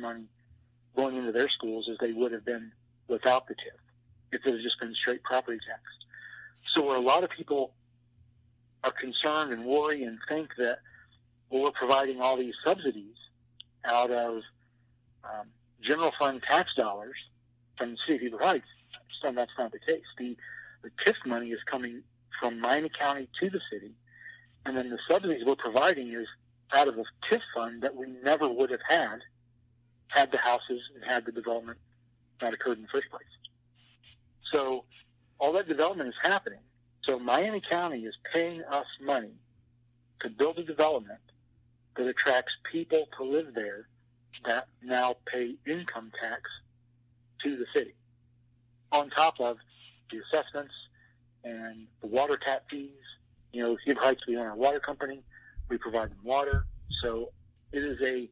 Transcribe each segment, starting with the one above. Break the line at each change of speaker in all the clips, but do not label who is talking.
money going into their schools as they would have been without the TIF, if it had just been straight property tax. So where a lot of people are concerned and worry and think that, well, we're providing all these subsidies out of general fund tax dollars from the city of Beaver Heights, so that's not the case. The TIF money is coming from Miami County to the city, and then the subsidies we're providing is out of a TIF fund that we never would have had the houses and had the development that occurred in the first place. So all that development is happening. So Miami County is paying us money to build a development that attracts people to live there that now pay income tax to the city, on top of the assessments and the water tap fees. You know, Beaver Heights, we own our water company. We provide them water. So it is a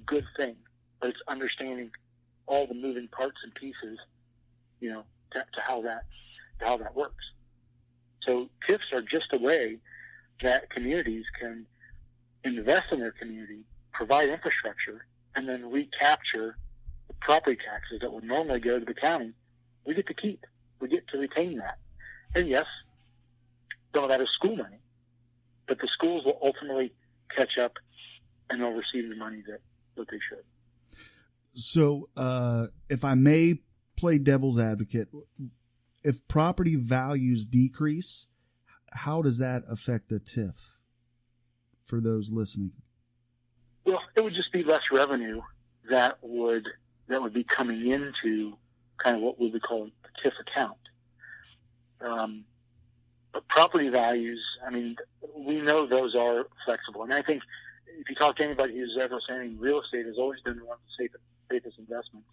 good thing, but it's understanding all the moving parts and pieces, you know, to how that works. So TIFs are just a way that communities can invest in their community, provide infrastructure, and then recapture the property taxes that would normally go to the county. We get to keep. We get to retain that. And yes, some of that is school money, but the schools will ultimately catch up and they'll receive the money that they should.
So if I may play devil's advocate, if property values decrease, how does that affect the TIF for those listening?
Well, it would just be less revenue that would be coming into kind of what we would call a TIF account. But property values, I mean, we know those are flexible. And I think if you talk to anybody who's ever saying real estate has always been one of the safest investments,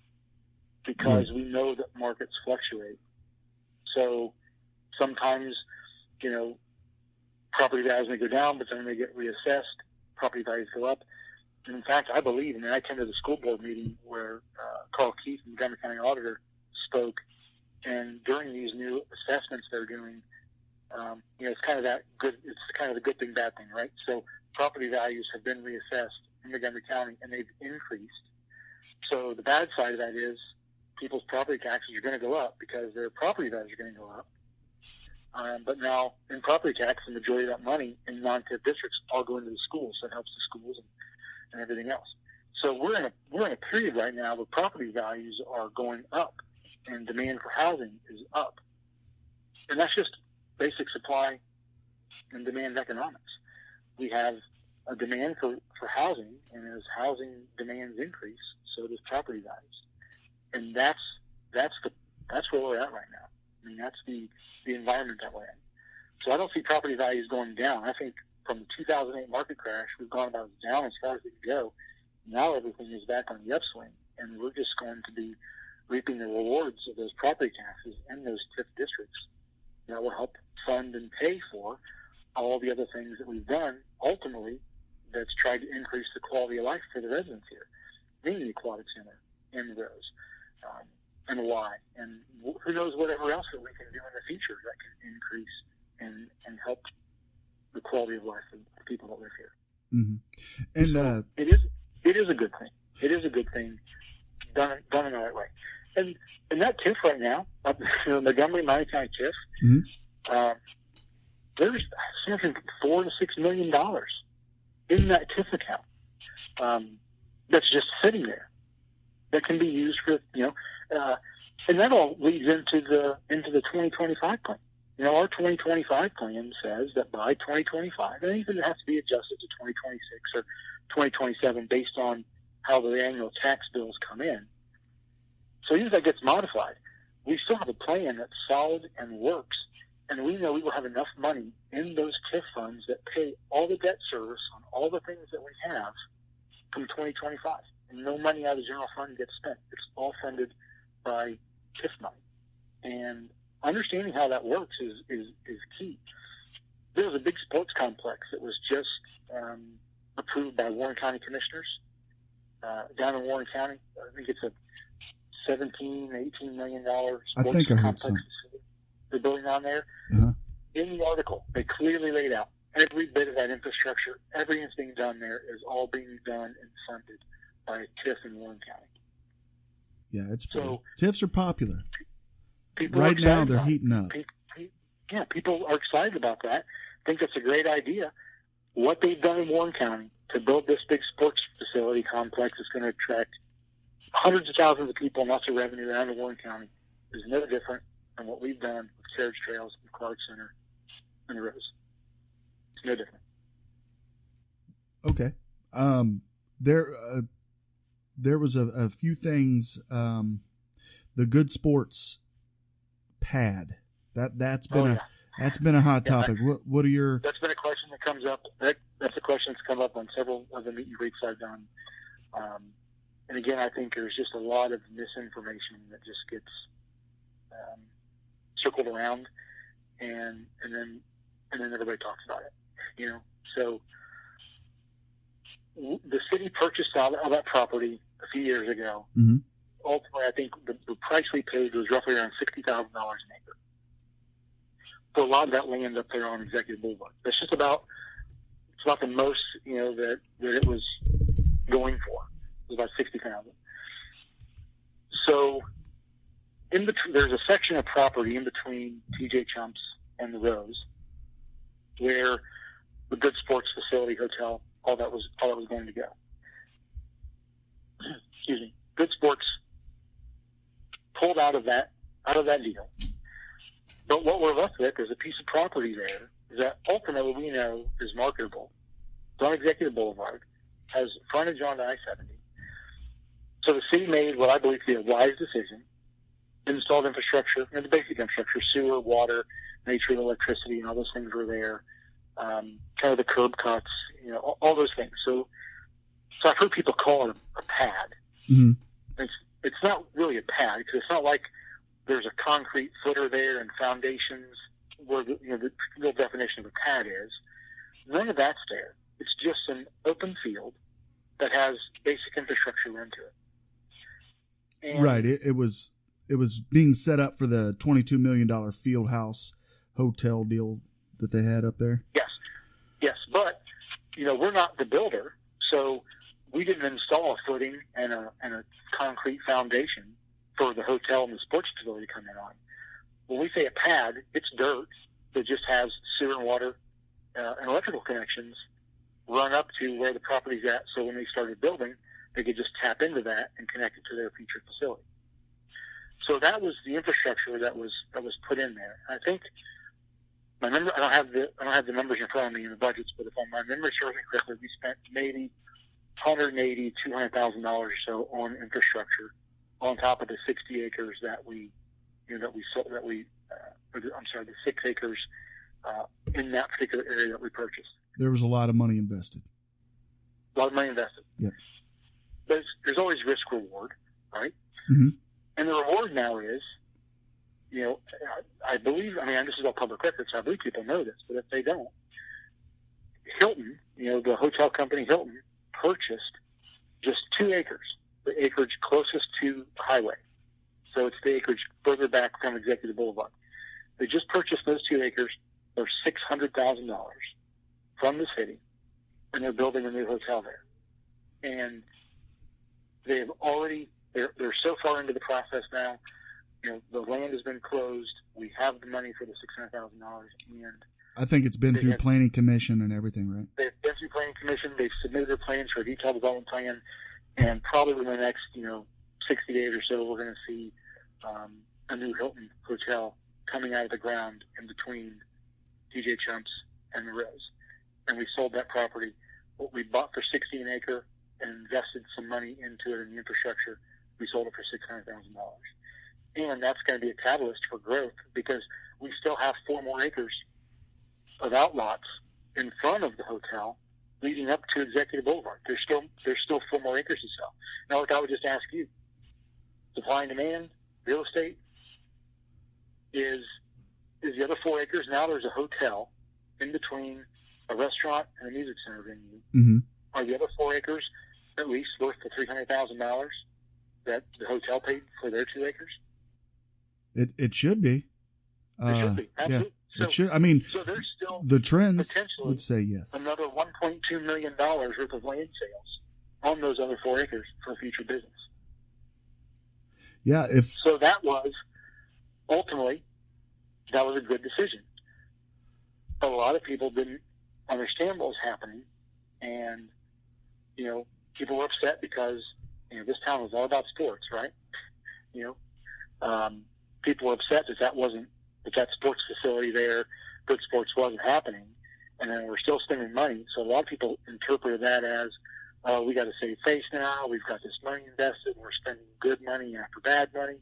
because we know that markets fluctuate. So sometimes, you know, property values may go down, but then they get reassessed. Property values go up. And in fact, I believe, and I attended the school board meeting where Carl Keith, the Montgomery County Auditor, spoke. And during these new assessments they're doing, you know, it's kind of that good. It's kind of the good thing, bad thing, right? So property values have been reassessed in Montgomery County, and they've increased. So the bad side of that is people's property taxes are going to go up because their property values are going to go up. But now in property tax, the majority of that money in non-TIF districts all go into the schools. So it helps the schools and everything else. So we're in a period right now where property values are going up and demand for housing is up. And that's just basic supply and demand economics. We have a demand for housing, and as housing demands increase, so does property values. And that's where we're at right now. I mean, that's the environment that we're in. So I don't see property values going down. I think from the 2008 market crash, we've gone about as down as far as we can go. Now everything is back on the upswing, and we're just going to be reaping the rewards of those property taxes in those TIF districts that will help fund and pay for all the other things that we've done, ultimately, that's tried to increase the quality of life for the residents here, being the Aquatic Center and the Rose, and why, and who knows whatever else that we can do in the future that can increase and help the quality of life of the people that live here.
Mm-hmm. And
so it is a good thing. It is a good thing done in the right way. And that TIF right now, Montgomery Miami County TIF, there's something $4 to $6 million in that TIF account that's just sitting there that can be used for, you know, and that all leads into the 2025 plan. You know, our 2025 plan says that by 2025, and even it has to be adjusted to 2026 or 2027 based on how the annual tax bills come in. So even if that gets modified, we still have a plan that's solid and works, and we know we will have enough money in those TIF funds that pay all the debt service on all the things that we have from 2025. And no money out of the general fund gets spent. It's all funded by TIF money. And understanding how that works is key. There was a big sports complex that was just approved by Warren County commissioners down in Warren County. I think it's a $17, $18 million sports complex they're building on there.
Uh-huh.
In the article, they clearly laid out every bit of that infrastructure, everything that's being done there is all being done and funded by a TIF in Warren County.
Yeah, it's
so
TIFs are popular.
People
right now, they're heating up.
People are excited about that. Think it's a great idea. What they've done in Warren County to build this big sports facility complex is going to attract hundreds of thousands of people and lots of revenue around Warren County is no different than what we've done with Carriage Trails, and Clark Center, and the Rose. It's no different.
Okay. There was a few things. The Good Sports pad that's been a hot topic. What are your?
That's been a question that comes up. That's a question that's come up on several of the meet and greets I've done. And again, I think there's just a lot of misinformation that just gets circled around, and then everybody talks about it. So the city purchased all that property a few years ago.
Mm-hmm.
Ultimately, I think the price we paid was roughly around $60,000 an acre for a lot of that land up there on Executive Boulevard. It's about the most that it was going for. It was about $60,000. So there's a section of property in between TJ Chumps and the Rose where the Good Sports Facility Hotel, all that was going to go. Excuse me. Good Sports pulled out of that deal. But what we're left with is a piece of property there that ultimately we know is marketable. It's on Executive Boulevard, has frontage on I-70. So the city made what I believe to be a wise decision, installed infrastructure, the basic infrastructure, sewer, water, nature, electricity, and all those things were there. Kind of the curb cuts, all those things. So I've heard people call it a pad.
Mm-hmm.
It's not really a pad because it's not like there's a concrete footer there and foundations where the real definition of a pad is. None of that's there. It's just an open field that has basic infrastructure into it. And
right. It was being set up for the $22 million field house hotel deal that they had up there.
Yes. But, we're not the builder, so we didn't install a footing and a concrete foundation for the hotel and the sports facility to come in on. When we say a pad, it's dirt that just has sewer and water and electrical connections run up to where the property's at, so when they started building, they could just tap into that and connect it to their future facility. So that was the infrastructure that was put in there. I think I don't have the numbers in front of me in the budgets, but if my memory serves me correctly, we spent maybe $200,000 or so on infrastructure on top of the 60 acres the 6 acres in that particular area that we purchased.
There was a lot of money invested.
Yeah. But there's always risk reward, right?
Mm-hmm.
And the reward now is, I believe, this is all public record, so I believe people know this, but if they don't, Hilton, the hotel company Hilton, purchased just 2 acres, the acreage closest to the highway. So it's the acreage further back from Executive Boulevard. They just purchased those 2 acres for $600,000 from the city, and they're building a new hotel there. And they're so far into the process now. The land has been closed. We have the money for the $600,000, and
I think it's been through planning commission and everything, right?
They've been through planning commission. They've submitted their plans for a detailed development plan, and probably within the next 60 days or so, we're going to see a new Hilton hotel coming out of the ground in between TJ Chumps and the Rose. And we sold that property. What we bought for $60 an acre and invested some money into it in the infrastructure, we sold it for $600,000. And that's going to be a catalyst for growth because we still have 4 more acres of outlots in front of the hotel leading up to Executive Boulevard. There's still 4 more acres to sell. Now, look, I would just ask you, supply and demand, real estate, is the other 4 acres. Now there's a hotel in between a restaurant and a music center venue.
Mm-hmm.
Are the other 4 acres at least worth the $300,000 that the hotel paid for their 2 acres?
It should be.
It should be. Absolutely.
Yeah, it should.
So there's still
the trends would say yes.
Another $1.2 million worth of land sales on those other 4 acres for future business.
Yeah.
So that was ultimately, that was a good decision. But a lot of people didn't understand what was happening, and people were upset because this town was all about sports, right? People were upset that that sports facility there, good sports, wasn't happening, and then we're still spending money. So a lot of people interpreted that as, we got to save face now. We've got this money invested. We're spending good money after bad money.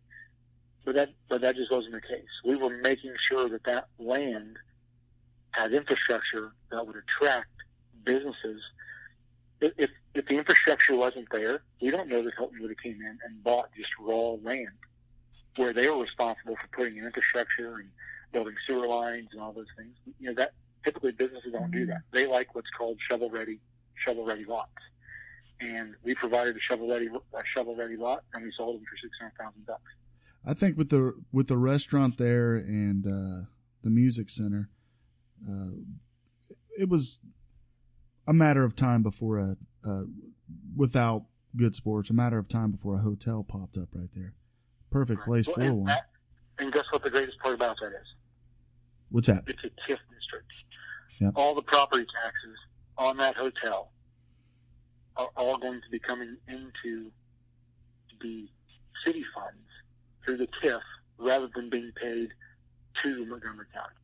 But that just wasn't the case. We were making sure that land had infrastructure that would attract businesses. If the infrastructure wasn't there, we don't know that Hilton would have came in and bought just raw land where they were responsible for putting in infrastructure and building sewer lines and all those things. That typically businesses don't do that. They like what's called shovel-ready lots. And we provided a shovel-ready lot, and we sold them for $600,000.
I think with the restaurant there and the music center, it was a matter of time before without good sports, a matter of time before a hotel popped up right there. Perfect place for one.
And guess what the greatest part about that is?
What's that?
It's a TIF district.
Yep.
All the property taxes on that hotel are all going to be coming into the city funds through the TIF rather than being paid to Montgomery County.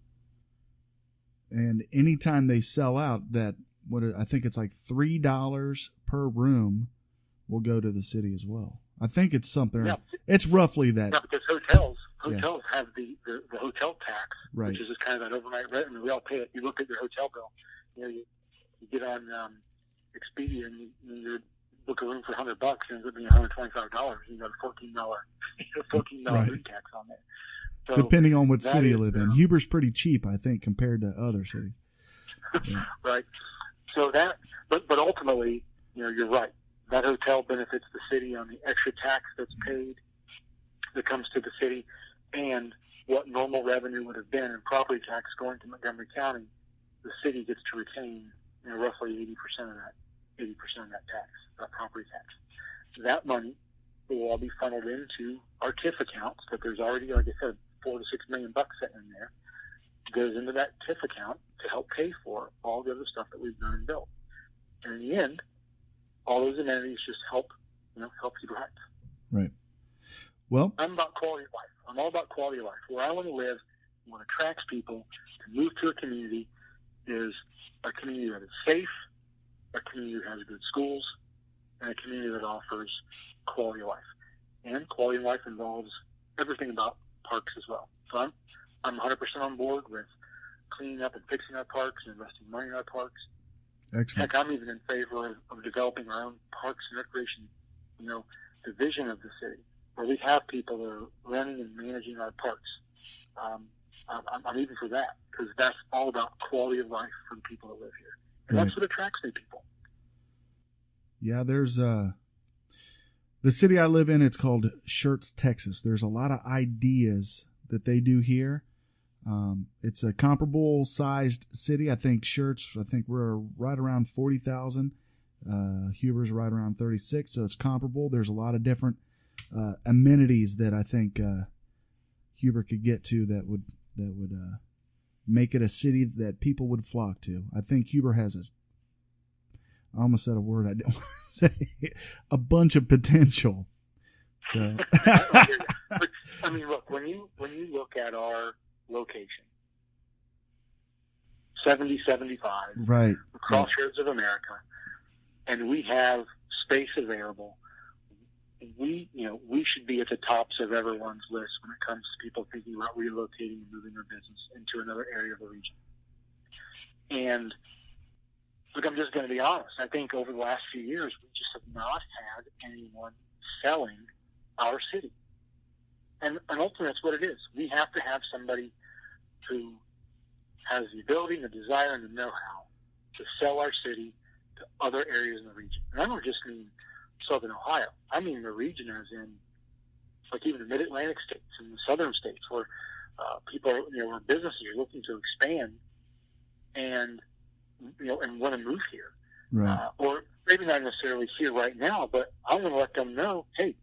And anytime they sell out, I think it's like $3 per room will go to the city as well. I think it's something. Yeah. It's roughly that.
Yeah, because hotels have the hotel tax,
right,
which is just kind of that overnight rent. I mean, we all pay it. You look at your hotel bill. You get on Expedia and you book a room for $100, and it's going to be $125. You got a $14 room tax on there. So
depending on what city you live in, Huber's pretty cheap, I think, compared to other cities. Yeah.
Right. So but ultimately, you're right. That hotel benefits the city on the extra tax that's paid that comes to the city, and what normal revenue would have been in property tax going to Montgomery County, the city gets to retain roughly 80% of that tax, that property tax. That money will all be funneled into our TIF accounts that there's already, like I said, $4 to $6 million sitting in there. It goes into that TIF account to help pay for all the other stuff that we've done and built. And in the end, all those amenities just help people out.
Right. Well,
I'm about quality of life. I'm all about quality of life. Where I want to live, what attracts people to move to a community is a community that is safe, a community that has good schools, and a community that offers quality of life. And quality of life involves everything about parks as well. So I'm 100% on board with cleaning up and fixing our parks and investing money in our parks.
Excellent.
Heck, I'm even in favor of developing our own parks and recreation, division of the city, where we have people that are running and managing our parks. I'm even for that, because that's all about quality of life for the people that live here. And That's what attracts new people.
Yeah, there's the city I live in, it's called Schertz, Texas. There's a lot of ideas that they do here. It's a comparable sized city. I think we're right around 40,000. Huber's right around 36, so it's comparable. There's a lot of different amenities that I think Huber could get to that would make it a city that people would flock to. I think Huber has I almost said a word I don't want to say, a bunch of potential. So
I mean, look, when you look at our location, 70-75,
right,
the crossroads of America, and we have space available. We should be at the tops of everyone's list when it comes to people thinking about relocating and moving their business into another area of the region. And look, I'm just going to be honest. I think over the last few years, we just have not had anyone selling our city. And ultimately, that's what it is. We have to have somebody who has the ability and the desire and the know-how to sell our city to other areas in the region. And I don't just mean Southern Ohio. I mean the region as in, like, even the Mid-Atlantic states and the Southern states where people, where businesses are looking to expand and want to move here.
Right.
Or maybe not necessarily here right now, but I'm going to let them know, hey,